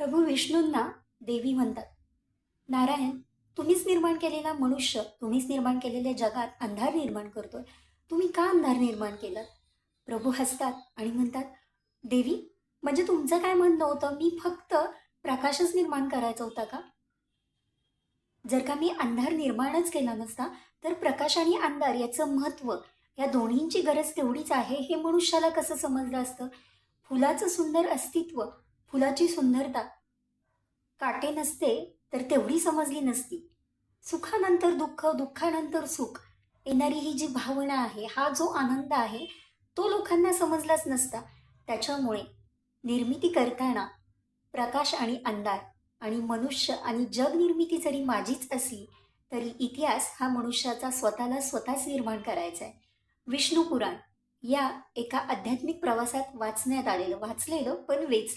प्रभू विष्णूंना देवी म्हणतात. नारायण, तुम्हीच निर्माण केलेला मनुष्य, तुम्हीच निर्माण केलेल्या जगात अंधार निर्माण करतोय. तुम्ही का अंधार निर्माण केलं? प्रभू हसतात आणि म्हणतात, देवी, म्हणजे तुमचं काय म्हणणं होतं? मी फक्त प्रकाशच निर्माण करायचा होता का? जर का मी अंधार निर्माणच केला नसता, तर प्रकाश आणि अंधार याचं महत्त्व, या दोन्हींची गरज तेवढीच आहे हे मनुष्याला कसं समजलं असतं? फुलाचं सुंदर अस्तित्व, फुलाची सुंदरता काटे नसते तर तेवढी समजली नसती. सुखानंतर दुःख, दुःखानंतर सुख येणारी ही जी भावना आहे, हा जो आनंद आहे, तो लोकांना समजलाच नसता. त्याच्यामुळे निर्मिती करताना प्रकाश आणि अंधार आणि मनुष्य आणि जग निर्मिती जरी माझीच असली, तरी इतिहास हा मनुष्याचा स्वतःला स्वतःच निर्माण करायचा आहे. विष्णू पुराण या एका आध्यात्मिक प्रवासात वाचण्यात आलेलं, वाचलेलं पण वेचलेलं